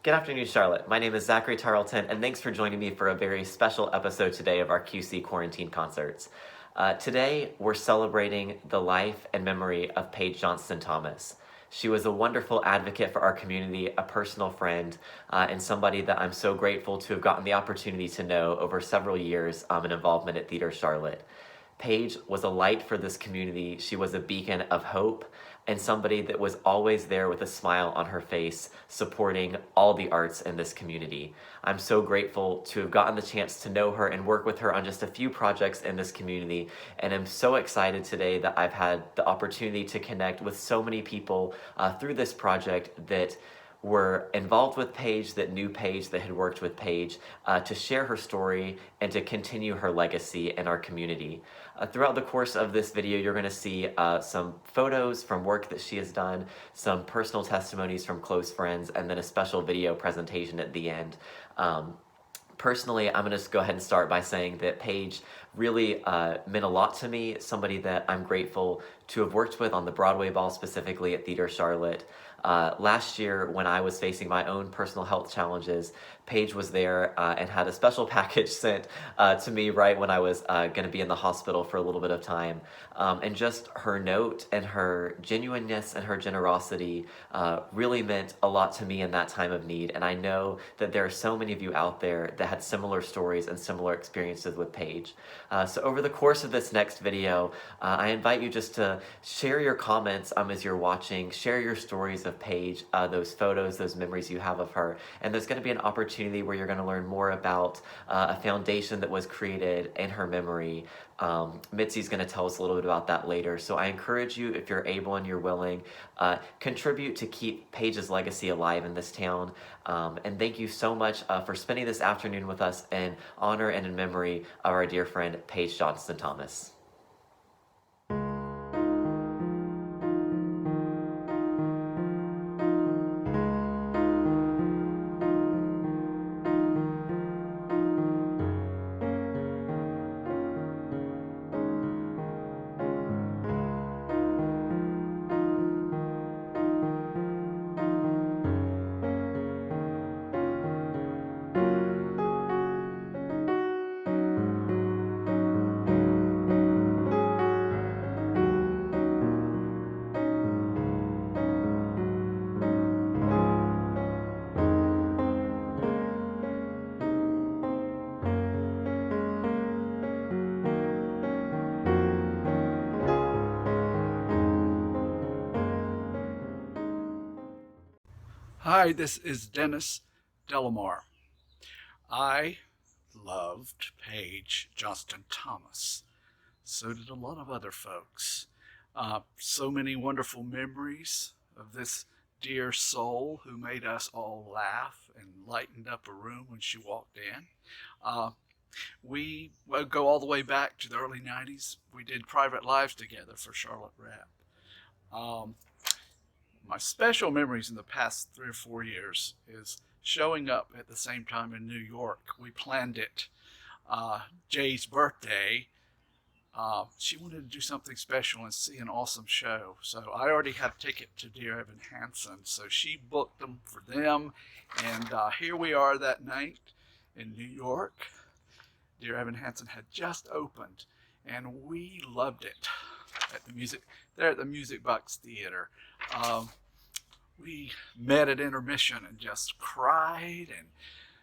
Good afternoon, Charlotte. My name is Zachary Tarleton, and thanks for joining me for a very special episode today of our QC Quarantine Concerts. Today, we're celebrating the life and memory of Paige Johnston Thomas. She was a wonderful advocate for our community, a personal friend, and somebody that I'm so grateful to have gotten the opportunity to know over several years in involvement at Theater Charlotte. Paige was a light for this community. She was a beacon of hope and somebody that was always there with a smile on her face, supporting all the arts in this community. I'm so grateful to have gotten the chance to know her and work with her on just a few projects in this community, and I'm so excited today that I've had the opportunity to connect with so many people through this project that were involved with Paige, that knew Paige, that had worked with Paige, to share her story and to continue her legacy in our community. Throughout the course of this video, you're going to see some photos from work that she has done, some personal testimonies from close friends, and then a special video presentation at the end. Personally, I'm going to go ahead and start by saying that Paige really meant a lot to me, somebody that I'm grateful to have worked with on the Broadway Ball, specifically at Theater Charlotte. Last year, when I was facing my own personal health challenges, Paige was there and had a special package sent to me right when I was going to be in the hospital for a little bit of time. And just her note and her genuineness and her generosity really meant a lot to me in that time of need. And I know that there are so many of you out there that had similar stories and similar experiences with Paige. So over the course of this next video, I invite you just to share your comments as you're watching, share your stories of Paige, those photos, those memories you have of her. And there's going to be an opportunity where you're going to learn more about a foundation that was created in her memory. Mitzi's going to tell us a little bit about that later. So I encourage you, if you're able and you're willing, contribute to keep Paige's legacy alive in this town. And thank you so much for spending this afternoon with us in honor and in memory of our dear friend, Paige Johnston Thomas. Hi, this is Dennis Delamar. I loved Paige Johnston Thomas. So did a lot of other folks. So many wonderful memories of this dear soul who made us all laugh and lightened up a room when she walked in. We go all the way back to the early 90s. We did Private Lives together for Charlotte Rap. My special memories in the past 3 or 4 years is showing up at the same time in New York. We planned it. Jay's birthday. She wanted to do something special and see an awesome show. So I already had a ticket to Dear Evan Hansen. So she booked them for them. And here we are that night in New York. Dear Evan Hansen had just opened. And we loved it at the Music Box Theater. We met at intermission and just cried and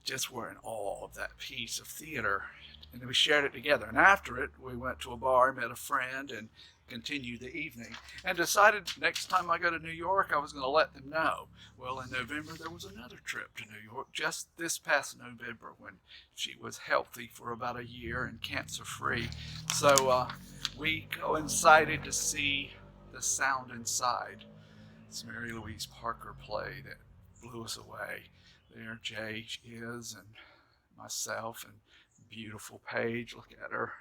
just were in awe of that piece of theater. And then we shared it together. And after it, we went to a bar, met a friend, and continued the evening. And decided next time I go to New York, I was going to let them know. Well, in November, there was another trip to New York, just this past November, when she was healthy for about a year and cancer-free. So we coincided to see The Sound Inside. It's Mary Louise Parker play that blew us away. There Jay is, and myself, and beautiful Paige. Look at her.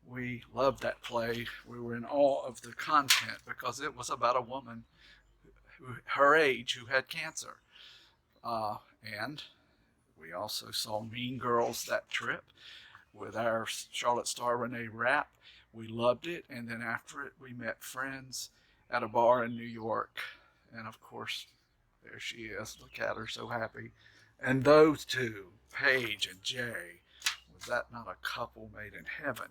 We loved that play. We were in awe of the content because it was about a woman her age who had cancer. And we also saw Mean Girls that trip with our Charlotte star Renee Rapp. We loved it, and then after it we met friends at a bar in New York, and of course There she is. Look at her, so happy. And those two, Paige and Jay, was that not a couple made in heaven?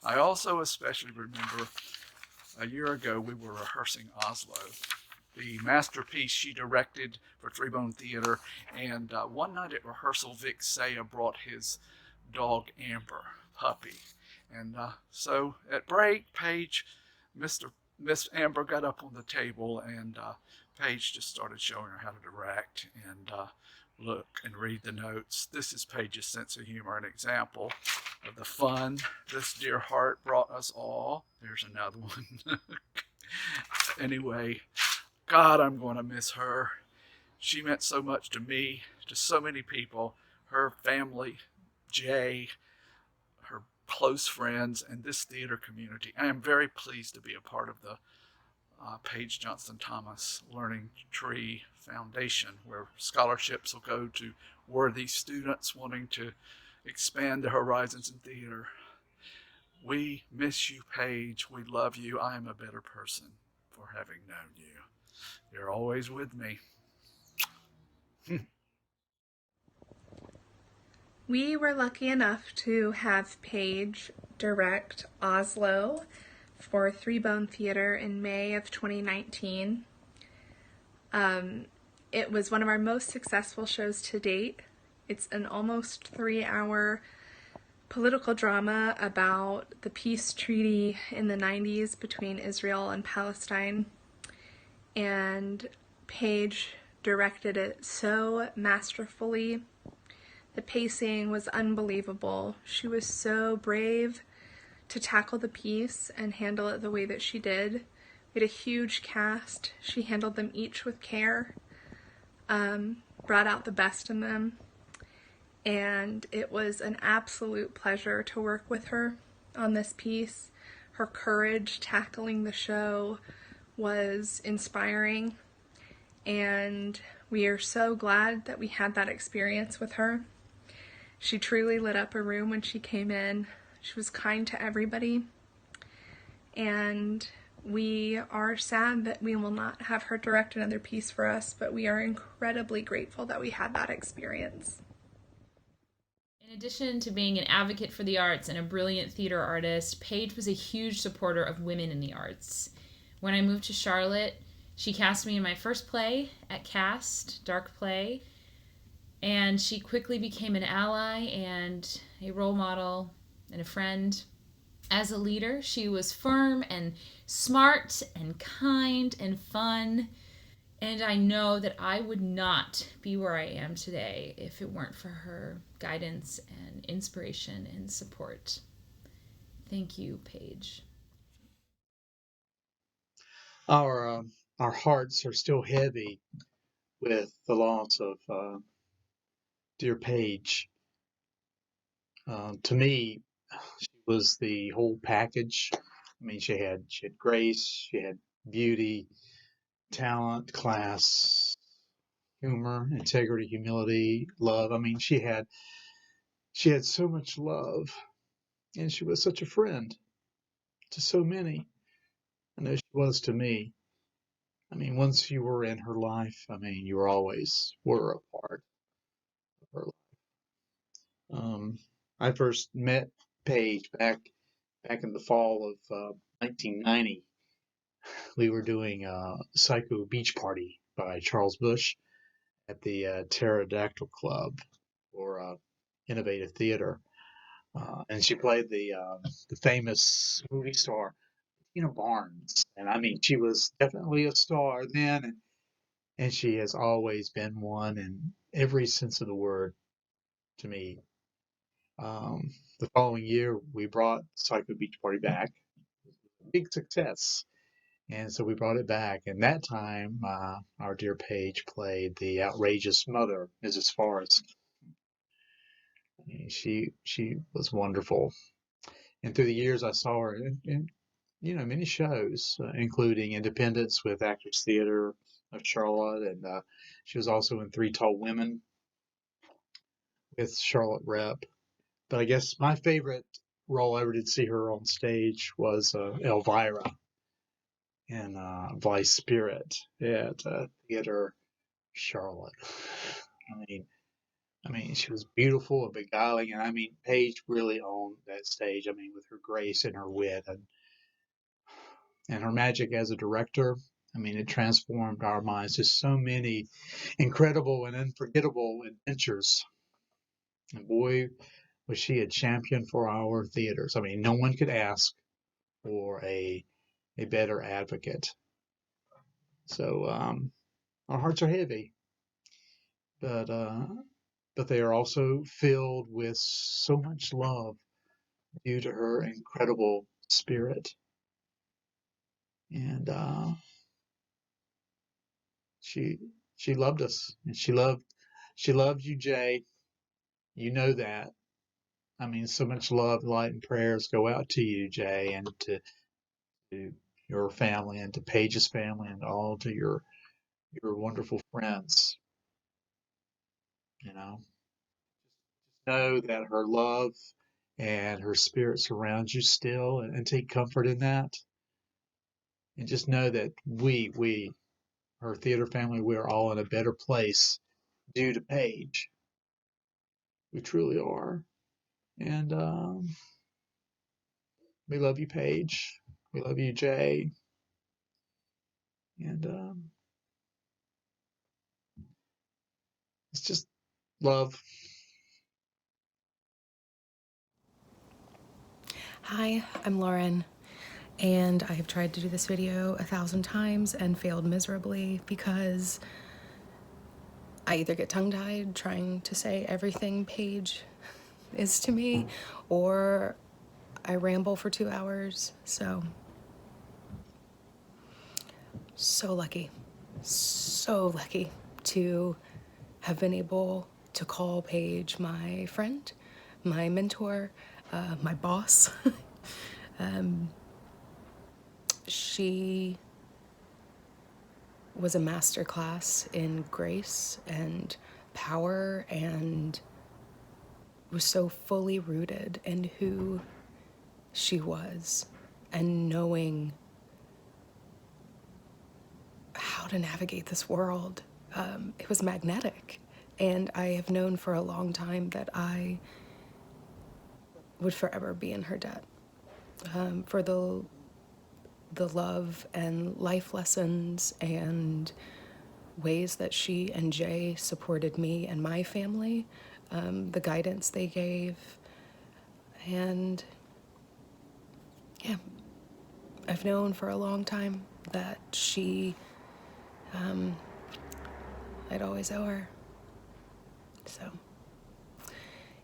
I also especially remember a year ago we were rehearsing Oslo, the masterpiece she directed for Three Bone Theater. And one night at rehearsal, Vic Saya brought his dog Amber, puppy. And so at break, Miss Amber got up on the table, and Paige just started showing her how to direct and look and read the notes. This is Paige's sense of humor, an example of the fun this dear heart brought us all. There's another one. Anyway, God, I'm going to miss her. She meant so much to me, to so many people, her family, Jay, her close friends, and this theater community. I am very pleased to be a part of the Paige Johnston Thomas Learning Tree Foundation, where scholarships will go to worthy students wanting to expand their horizons in theater. We miss you, Paige. We love you. I am a better person for having known you. You're always with me. We were lucky enough to have Paige direct Oslo for Three Bone Theater in May of 2019. It was one of our most successful shows to date. It's an almost 3-hour political drama about the peace treaty in the 90s between Israel and Palestine. And Paige directed it so masterfully. The pacing was unbelievable. She was so brave to tackle the piece and handle it the way that she did. We had a huge cast. She handled them each with care, brought out the best in them, and it was an absolute pleasure to work with her on this piece. Her courage tackling the show was inspiring, and we are so glad that we had that experience with her. She truly lit up a room when she came in. She was kind to everybody, and we are sad that we will not have her direct another piece for us, but we are incredibly grateful that we had that experience. In addition to being an advocate for the arts and a brilliant theater artist, Paige was a huge supporter of women in the arts. When I moved to Charlotte, she cast me in my first play at Cast, Dark Play, and she quickly became an ally and a role model and a friend. As a leader, she was firm and smart and kind and fun, and I know that I would not be where I am today if it weren't for her guidance and inspiration and support. Thank you, Paige. Our hearts are still heavy with the loss of dear Paige. To me, she was the whole package. I mean, she had grace, she had beauty, talent, class, humor, integrity, humility, love. I mean, she had so much love, and she was such a friend to so many. I know she was to me. I mean, once you were in her life, I mean, you were a part of her life. I first met Paige back in the fall of 1990. We were doing a Psycho Beach Party by Charles Busch at the Pterodactyl Club for Innovative Theater, and she played the famous movie star Barnes, and I mean she was definitely a star then, and she has always been one in every sense of the word to me. The following year, we brought Psycho Beach Party back, big success. And so we brought it back, and that time our dear Paige played the outrageous mother, Mrs. Forrest. And she was wonderful, and through the years I saw her in many shows, including Independence with Actors Theater of Charlotte, and she was also in Three Tall Women with Charlotte Rep. But I guess my favorite role I ever did see her on stage was Elvira in Vice Spirit at Theater Charlotte. I mean, she was beautiful and beguiling, and I mean, Paige really owned that stage. I mean, with her grace and her wit and her magic as a director. I mean, it transformed our minds to so many incredible and unforgettable adventures. And boy, was she a champion for our theaters. I mean, no one could ask for a better advocate. So our hearts are heavy, but they are also filled with so much love due to her incredible spirit. And she loved us, and she loved you, Jay. You know that. I mean, so much love, light, and prayers go out to you, Jay, and to your family, and to Paige's family, and all to your wonderful friends. You know that her love and her spirit surrounds you still, and take comfort in that. And just know that we, her theater family, we are all in a better place due to Paige. We truly are. And we love you, Paige. We love you, Jay. And it's just love. Hi, I'm Lauren, and I have tried to do this video 1,000 times and failed miserably because I either get tongue-tied trying to say everything Paige is to me, or I ramble for 2 hours. So lucky to have been able to call Paige my friend, my mentor, my boss. She was a masterclass in grace and power, and was so fully rooted in who she was and knowing how to navigate this world. It was magnetic, and I have known for a long time that I would forever be in her debt for the love and life lessons and ways that she and Jay supported me and my family, the guidance they gave. And yeah, I've known for a long time that I'd always owe her. So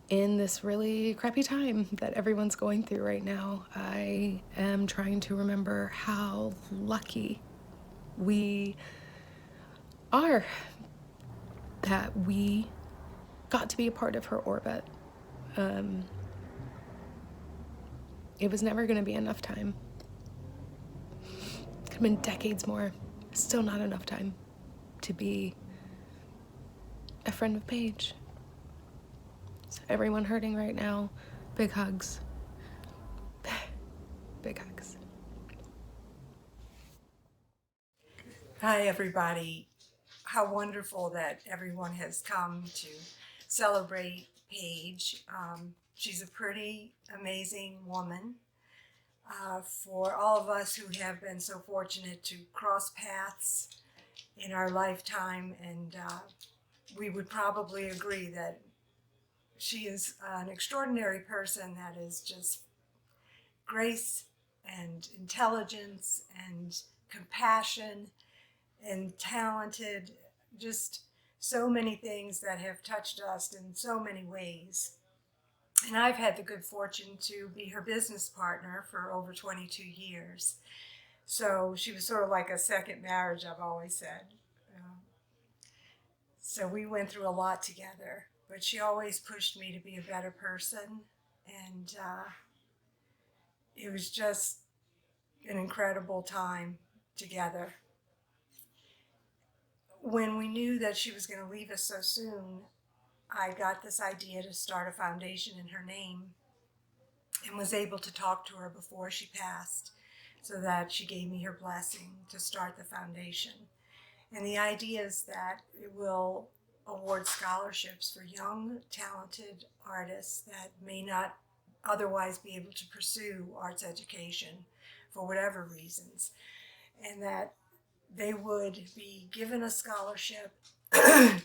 in this really crappy time that everyone's going through right now, I am trying to remember how lucky we are that we got to be a part of her orbit. It was never going to be enough time. Could have been decades more. Still not enough time to be a friend of Paige. So everyone hurting right now, big hugs. Big hugs. Hi, everybody. How wonderful that everyone has come to celebrate Paige. She's a pretty amazing woman. For all of us who have been so fortunate to cross paths in our lifetime, and we would probably agree that she is an extraordinary person that is just grace and intelligence and compassion and talented, just so many things that have touched us in so many ways. And I've had the good fortune to be her business partner for over 22 years. So she was sort of like a second marriage, I've always said. So we went through a lot together, but she always pushed me to be a better person. And it was just an incredible time together. When we knew that she was going to leave us so soon, I got this idea to start a foundation in her name, and was able to talk to her before she passed so that she gave me her blessing to start the foundation. And the idea is that it will award scholarships for young, talented artists that may not otherwise be able to pursue arts education for whatever reasons, and that they would be given a scholarship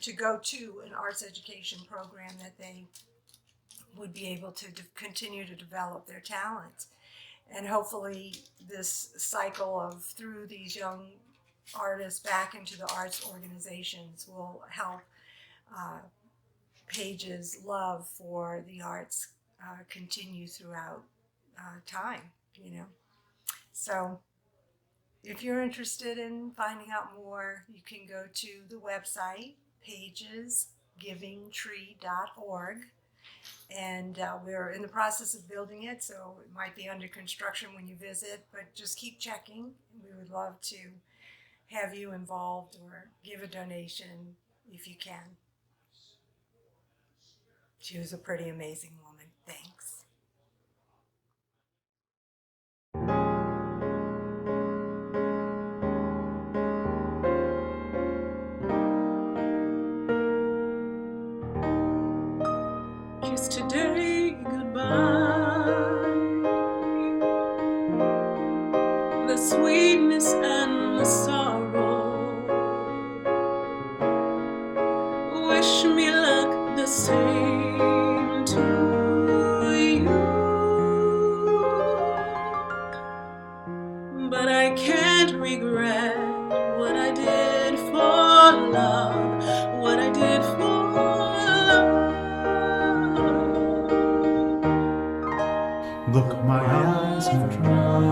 to go to an arts education program that they would be able to continue to develop their talent. And hopefully this cycle of through these young artists back into the arts organizations will help Paige's love for the arts continue throughout time, you know. So if you're interested in finding out more, you can go to the website, paigesgivingtree.org. And we're in the process of building it, so it might be under construction when you visit, but just keep checking. We would love to have you involved or give a donation if you can. She was a pretty amazing woman. Thanks. Kiss today goodbye. The sweetness and the sorrow. Wish me luck the same to you. But I can't regret what I did for love, what I did for love. Look, my eyes are dry.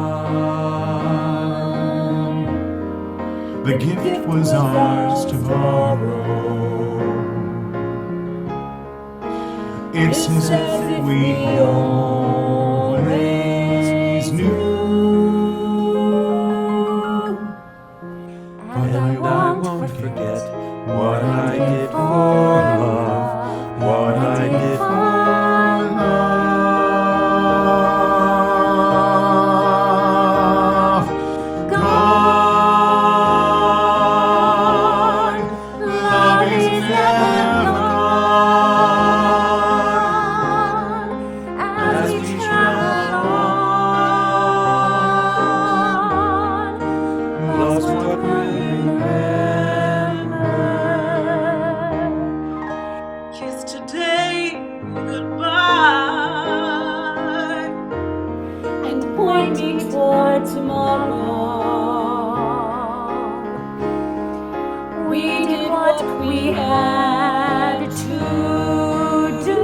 The gift was ours to borrow. It's as if we always knew. But I won't forget what I did for love, what I did for love. Kiss today goodbye. And pointing toward tomorrow, we did what we had to do.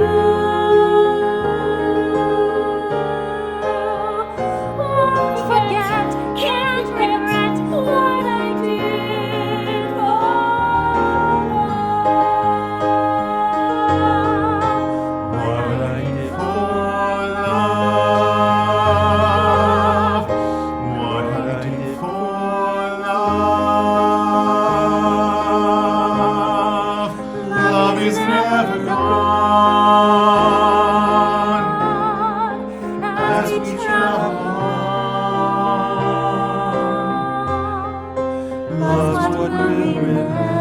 Won't forget, can't regret what I did for What I did for love, what I did for love. Love is never gone as we travel on. Love's what we remember.